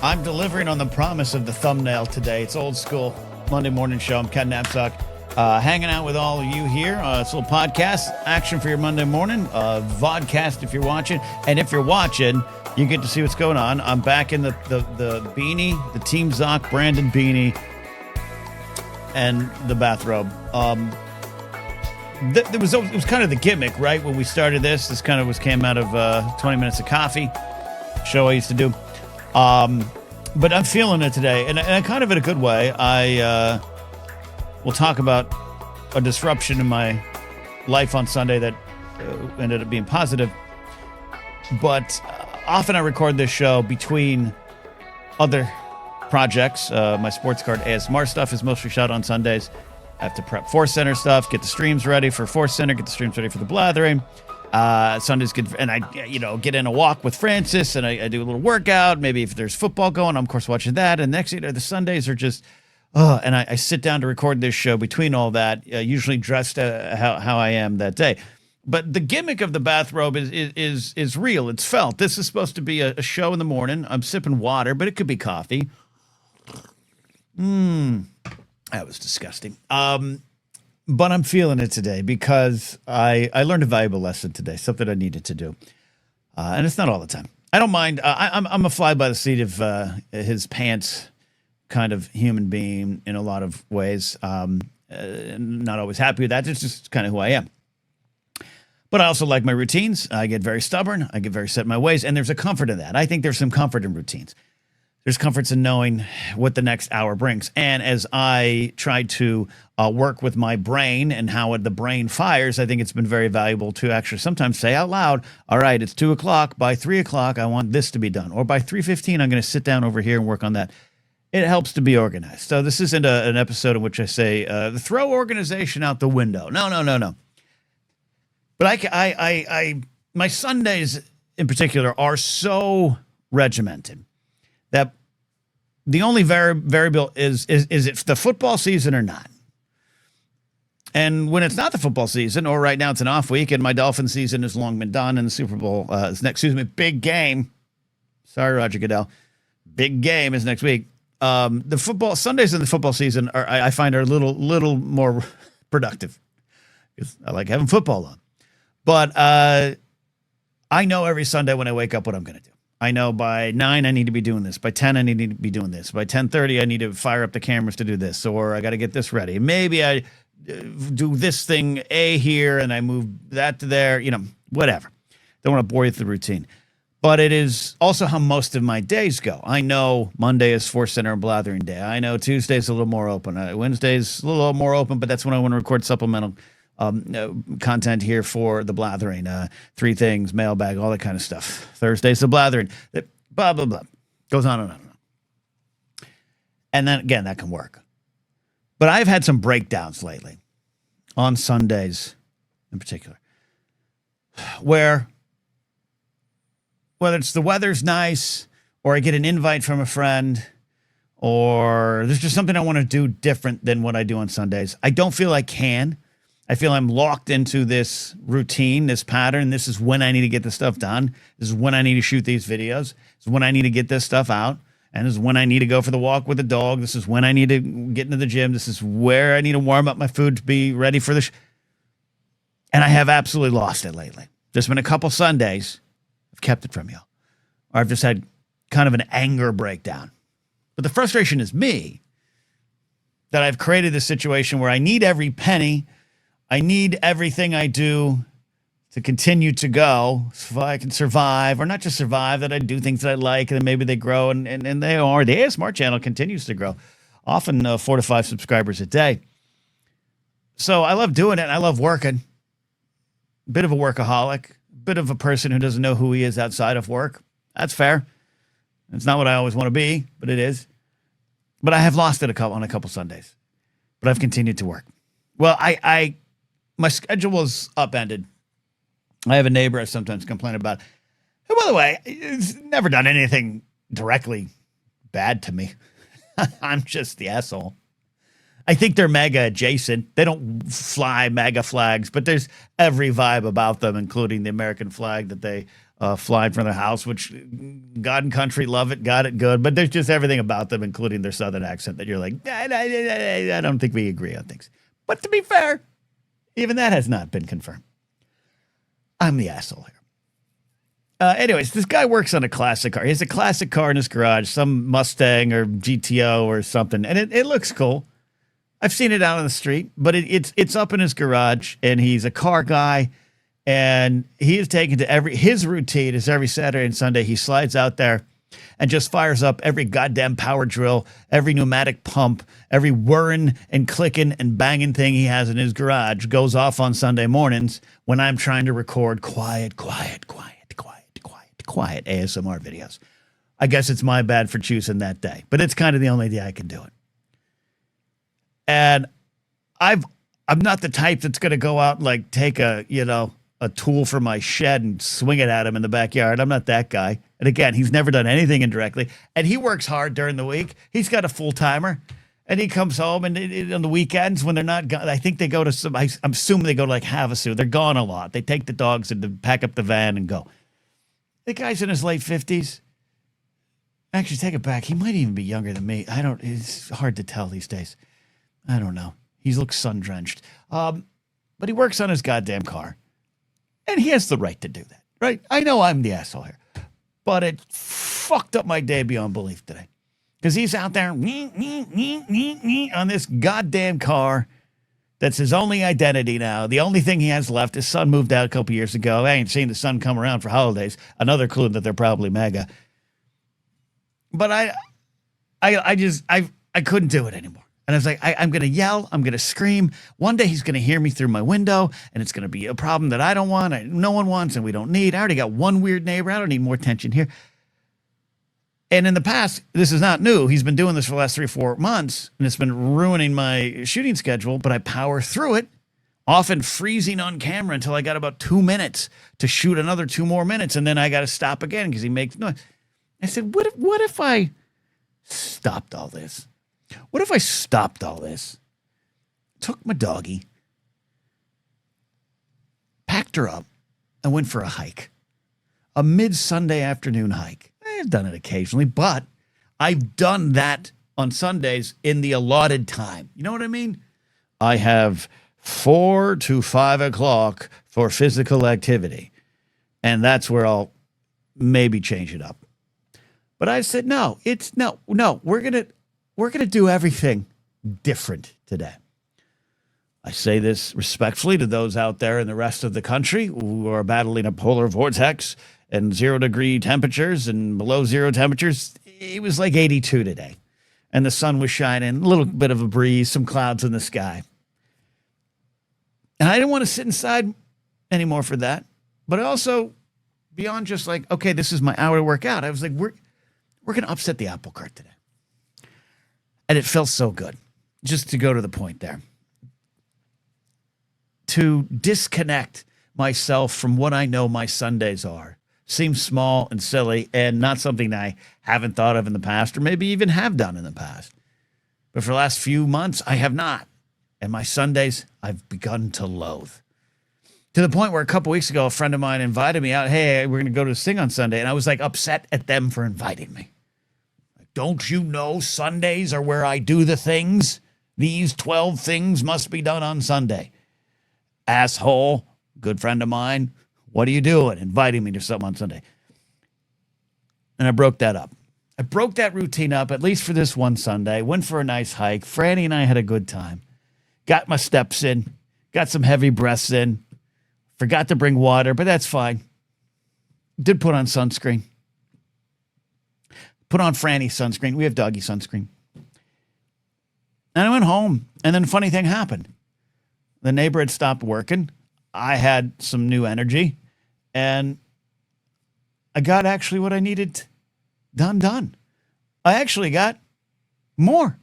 I'm delivering on the promise of the thumbnail today. It's old school Monday morning show. I'm Ken Napzok, hanging out with all of you here. It's a little podcast action for your Monday morning, vodcast if you're watching. And if you're watching, you get to see what's going on. I'm back in the beanie, the Team Zoc branded beanie, and the bathrobe. It was kind of the gimmick, right? When we started this kind of came out of 20 Minutes of Coffee, show I used to do. But I'm feeling it today, and kind of in a good way. I will talk about a disruption in my life on Sunday that ended up being positive. But often I record this show between other projects. My sports card ASMR stuff is mostly shot on Sundays. I have to prep Force Center stuff, get the streams ready for Force Center, get the streams ready for the Blathering. Sundays good, and I get in a walk with Francis, and I do a little workout. Maybe if there's football going, I'm of course watching that. And next, the Sundays are just, and I sit down to record this show between all that, usually dressed how I am that day. But the gimmick of the bathrobe is real. It's felt. This is supposed to be a show in the morning. I'm sipping water, but it could be coffee. That was disgusting. But I'm feeling it today because I learned a valuable lesson today, something I needed to do. And it's not all the time. I don't mind. I'm a fly by the seat of his pants kind of human being in a lot of ways. Not always happy with that. It's just kind of who I am. But I also like my routines. I get very stubborn. I get very set in my ways. And there's a comfort in that. I think there's some comfort in routines. There's comforts in knowing what the next hour brings. And as I try to work with my brain and how the brain fires, I think it's been very valuable to actually sometimes say out loud, all right, it's 2 o'clock. By 3 o'clock, I want this to be done. Or by 3:15, I'm going to sit down over here and work on that. It helps to be organized. So this isn't an episode in which I say, throw organization out the window. No. But my Sundays in particular are so regimented that the only variable is it the football season or not. And when it's not the football season, or right now it's an off week, and my Dolphin season has long been done, and the Super Bowl is next. Excuse me, big game. Sorry, Roger Goodell. Big game is next week. The football Sundays in the football season I find are a little more productive because I like having football on. But I know every Sunday when I wake up what I'm going to do. I know by 9 I need to be doing this. By 10 I need to be doing this. By 10:30 I need to fire up the cameras to do this, or I got to get this ready. Maybe I do this thing here and I move that to there. Whatever. Don't want to bore you with the routine. But it is also how most of my days go. I know Monday is Force Center and Blathering Day. I know Tuesday's a little more open. Wednesday's a little more open, but that's when I want to record supplemental content here for the Blathering, 3 things, mailbag, all that kind of stuff. Thursday's the Blathering, blah, blah, blah. Goes on and on and on. And then, again, that can work. But I've had some breakdowns lately, on Sundays in particular, where whether it's the weather's nice, or I get an invite from a friend, or there's just something I want to do different than what I do on Sundays, I don't feel I can. I feel I'm locked into this routine, this pattern. This is when I need to get this stuff done. This is when I need to shoot these videos. This is when I need to get this stuff out. And this is when I need to go for the walk with the dog. This is when I need to get into the gym. This is where I need to warm up my food to be ready for the And I have absolutely lost it lately. There's been a couple Sundays I've kept it from you. Or I've just had kind of an anger breakdown. But the frustration is me that I've created this situation where I need every penny. I need everything I do to continue to go so I can survive, or not just survive, that I do things that I like, and then maybe they grow, and they are. The ASMR channel continues to grow, often 4 to 5 subscribers a day. So I love doing it. I love working. Bit of a workaholic, bit of a person who doesn't know who he is outside of work. That's fair. It's not what I always want to be, but it is. But I have lost it on a couple Sundays. But I've continued to work. Well, my schedule was upended. I have a neighbor I sometimes complain about, who, by the way, has never done anything directly bad to me. I'm just the asshole. I think they're mega adjacent. They don't fly mega flags, but there's every vibe about them, including the American flag that they flying from their house, which God and country love it, got it good. But there's just everything about them, including their southern accent, that you're like, I don't think we agree on things. But to be fair, even that has not been confirmed. I'm the asshole here. Anyways, this guy works on a classic car. He has a classic car in his garage, some Mustang or GTO or something, and it looks cool. I've seen it out on the street, but it's up in his garage, and he's a car guy. And he is taken to his routine is every Saturday and Sunday. He slides out there and just fires up every goddamn power drill, every pneumatic pump, every whirring and clicking and banging thing he has in his garage goes off on Sunday mornings when I'm trying to record quiet ASMR videos. I guess it's my bad for choosing that day, but it's kind of the only day I can do it. And I'm not the type that's going to go out and like take a tool from my shed and swing it at him in the backyard. I'm not that guy. And again, he's never done anything indirectly. And he works hard during the week. He's got a full-timer. And he comes home and on the weekends when they're not gone, I think they go to I'm assuming they go to like Havasu. They're gone a lot. They take the dogs and pack up the van and go. The guy's in his late 50s. Actually, take it back. He might even be younger than me. It's hard to tell these days. I don't know. He looks sun-drenched. But he works on his goddamn car. And he has the right to do that, right? I know I'm the asshole here. But it fucked up my day beyond belief today. Because he's out there on this goddamn car that's his only identity now. The only ththing he has left, his son moved out a couple years ago. I ain't seen the son come around for holidays. Another clue that they're probably mega. But I couldn't do it anymore. And I was like, I'm going to yell. I'm going to scream. One day he's going to hear me through my window, and it's going to be a problem that I don't want, no one wants, and we don't need. I already got one weird neighbor. I don't need more tension here. And in the past, this is not new. He's been doing this for the last 3 or 4 months, and it's been ruining my shooting schedule, but I power through it, often freezing on camera until I got about 2 minutes to shoot another 2 more minutes, and then I got to stop again because he makes noise. I said, what if I stopped all this? What if I stopped all this, took my doggie, packed her up, and went for a hike, a mid-Sunday afternoon hike? I've done it occasionally, but I've done that on Sundays in the allotted time. You know what I mean? I have 4 to 5 o'clock for physical activity, and that's where I'll maybe change it up. But I said, no, we're going to do everything different today. I say this respectfully to those out there in the rest of the country who are battling a polar vortex and 0-degree temperatures and below zero temperatures. It was like 82 today. And the sun was shining, a little bit of a breeze, some clouds in the sky. And I didn't want to sit inside anymore for that. But I also, beyond just like, okay, this is my hour to work out, I was like, we're going to upset the apple cart today. And it felt so good, just to go to the point there, to disconnect myself from what I know my Sundays are. Seems small and silly and not something I haven't thought of in the past or maybe even have done in the past. But for the last few months, I have not. And my Sundays, I've begun to loathe. To the point where a couple weeks ago, a friend of mine invited me out. Hey, we're going to go to sing on Sunday. And I was like upset at them for inviting me. Don't you know Sundays are where I do the things? These 12 things must be done on Sunday. Asshole, good friend of mine, what are you doing? Inviting me to something on Sunday. And I broke that up. I broke that routine up, at least for this one Sunday. Went for a nice hike. Franny and I had a good time. Got my steps in. Got some heavy breaths in. Forgot to bring water, but that's fine. Did put on sunscreen. Put on Franny's sunscreen. We have doggy sunscreen. And I went home, and then a funny thing happened. The neighbor had stopped working. I had some new energy, and I got actually what I needed done. I actually got more.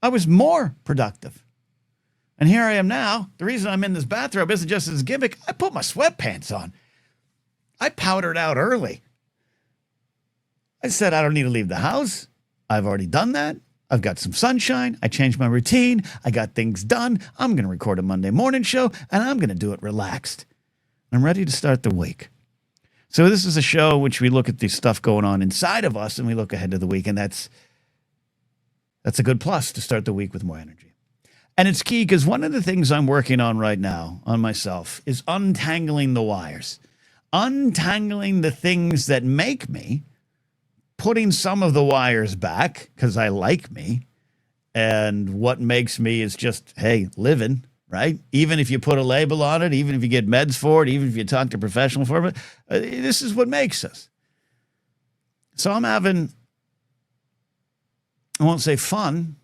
I was more productive. And here I am now. The reason I'm in this bathrobe isn't just as a gimmick. I put my sweatpants on. I powdered out early. I said, I don't need to leave the house. I've already done that. I've got some sunshine. I changed my routine. I got things done. I'm going to record a Monday morning show, and I'm going to do it relaxed. I'm ready to start the week. So this is a show in which we look at the stuff going on inside of us and we look ahead to the week. And that's a good plus to start the week with more energy. And it's key because one of the things I'm working on right now on myself is untangling the wires, untangling the things that make me, putting some of the wires back because I like me. And what makes me is just, hey, living, right? Even if you put a label on it, even if you get meds for it, even if you talk to a professional for it, this is what makes us. So I'm having, I won't say fun,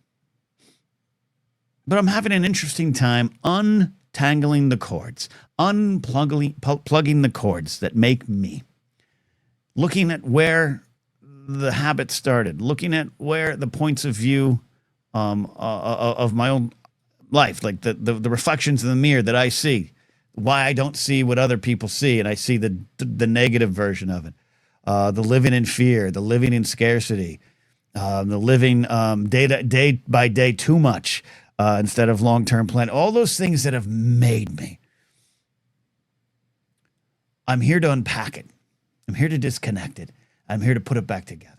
but I'm having an interesting time untangling the cords, plugging the cords that make me, looking at where the habit started, looking at where the points of view of my own life, like the reflections in the mirror that I see, why I don't see what other people see, and I see the negative version of it, the living in fear, the living in scarcity, the living day by day too much instead of long-term plan, all those things that have made me. I'm here to unpack it. I'm here to disconnect it. I'm here to put it back together.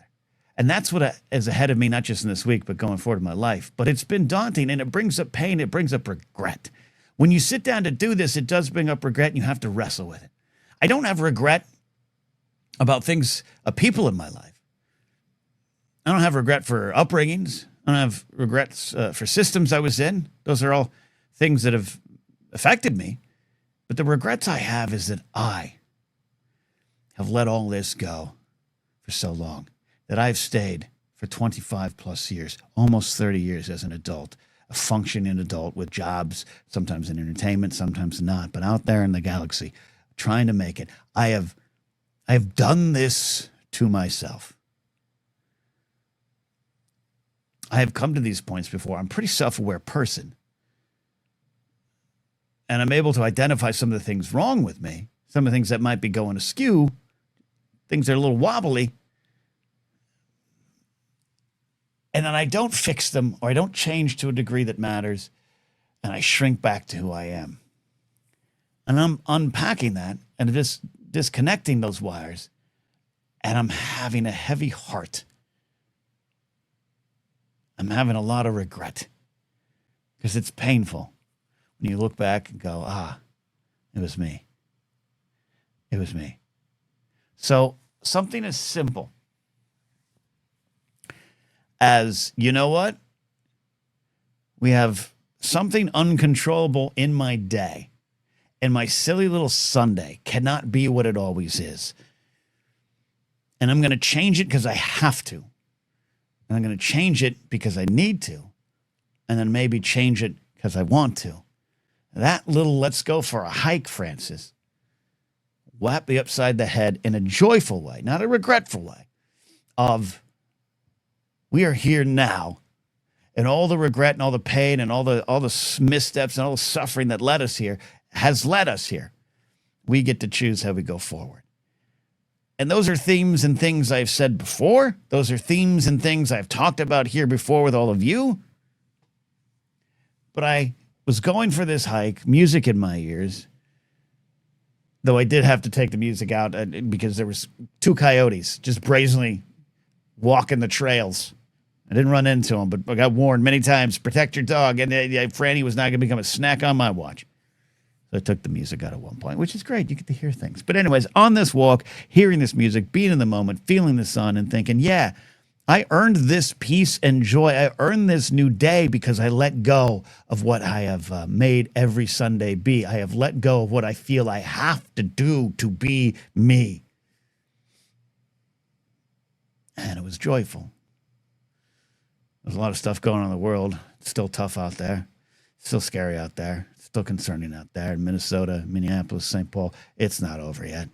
And that's what is ahead of me, not just in this week, but going forward in my life. But it's been daunting, and it brings up pain. It brings up regret. When you sit down to do this, it does bring up regret, and you have to wrestle with it. I don't have regret about things, people in my life. I don't have regret for upbringings. I don't have regrets for systems I was in. Those are all things that have affected me. But the regrets I have is that I have let all this go for so long, that I've stayed for 25 plus years, almost 30 years as an adult, a functioning adult with jobs, sometimes in entertainment, sometimes not, but out there in the galaxy, trying to make it. I have done this to myself. I have come to these points before. I'm a pretty self-aware person. And I'm able to identify some of the things wrong with me, some of the things that might be going askew, things that are a little wobbly. And then I don't fix them, or I don't change to a degree that matters, and I shrink back to who I am. And I'm unpacking that and just disconnecting those wires, and I'm having a heavy heart. I'm having a lot of regret because it's painful when you look back and go, it was me. It was me. So something as simple as, you know what? We have something uncontrollable in my day, and my silly little Sunday cannot be what it always is. And I'm going to change it because I have to. And I'm going to change it because I need to. And then maybe change it because I want to. That little let's go for a hike, Francis, whap me upside the head in a joyful way, not a regretful way, of we are here now, and all the regret and all the pain and all the missteps and all the suffering that led us here has led us here. We get to choose how we go forward. And those are themes and things I've said before. Those are themes and things I've talked about here before with all of you. But I was going for this hike, music in my ears, though I did have to take the music out because there was 2 coyotes just brazenly walking the trails. I didn't run into them, but I got warned many times, protect your dog. And Franny was not going to become a snack on my watch. So I took the music out at one point, which is great. You get to hear things. But anyways, on this walk, hearing this music, being in the moment, feeling the sun, and thinking, yeah, I earned this peace and joy. I earned this new day because I let go of what I have made every Sunday be. I have let go of what I feel I have to do to be me. And it was joyful. There's a lot of stuff going on in the world. It's still tough out there. Still scary out there. Still concerning out there in Minnesota, Minneapolis, St. Paul. It's not over yet.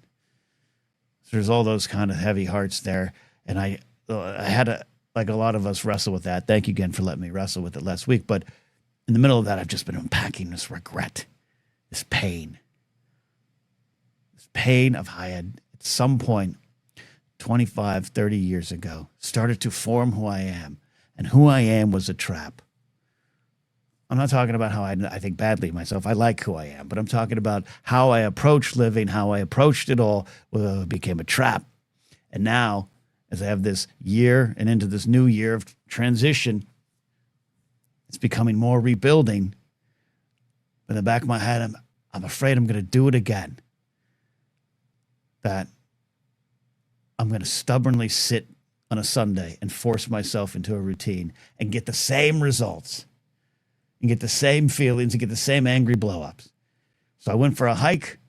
So there's all those kind of heavy hearts there. And I had to, like a lot of us, wrestle with that. Thank you again for letting me wrestle with it last week. But in the middle of that, I've just been unpacking this regret, this pain of how I had at some point 25, 30 years ago started to form who I am. And who I am was a trap. I'm not talking about how I think badly of myself. I like who I am, but I'm talking about how I approach living, how I approached it all. Well, it became a trap. And now, as I have this year and into this new year of transition, it's becoming more rebuilding. But in the back of my head, I'm afraid I'm going to do it again. That I'm going to stubbornly sit on a Sunday and force myself into a routine and get the same results and get the same feelings and get the same angry blow-ups. So I went for a hike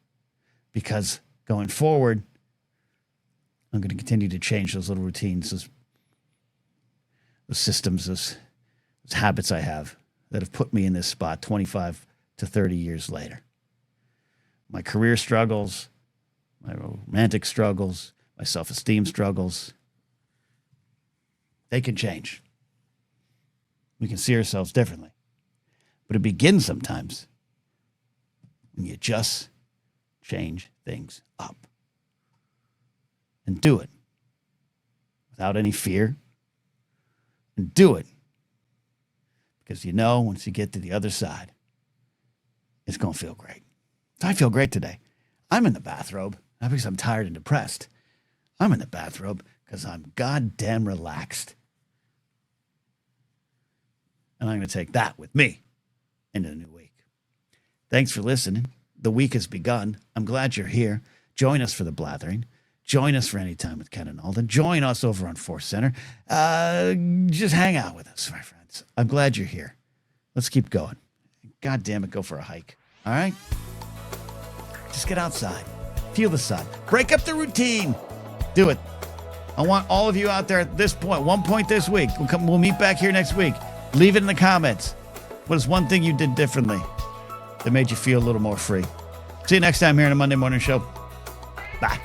because going forward, I'm going to continue to change those little routines, those systems, those habits I have that have put me in this spot 25 to 30 years later. My career struggles, my romantic struggles, my self-esteem struggles, they can change. We can see ourselves differently. But it begins sometimes when you just change things up. And do it without any fear. And do it because you know once you get to the other side, it's going to feel great. I feel great today. I'm in the bathrobe, not because I'm tired and depressed. I'm in the bathrobe because I'm goddamn relaxed. And I'm going to take that with me into the new week. Thanks for listening. The week has begun. I'm glad you're here. Join us for the blathering. Join us for Any Time with Ken and Alden. Join us over on Force Center. Just hang out with us, my friends. I'm glad you're here. Let's keep going. God damn it, go for a hike. All right? Just get outside. Feel the sun. Break up the routine. Do it. I want all of you out there at this point, one point this week. We'll meet back here next week. Leave it in the comments. What is one thing you did differently that made you feel a little more free? See you next time here on the Monday Morning Show. Bye.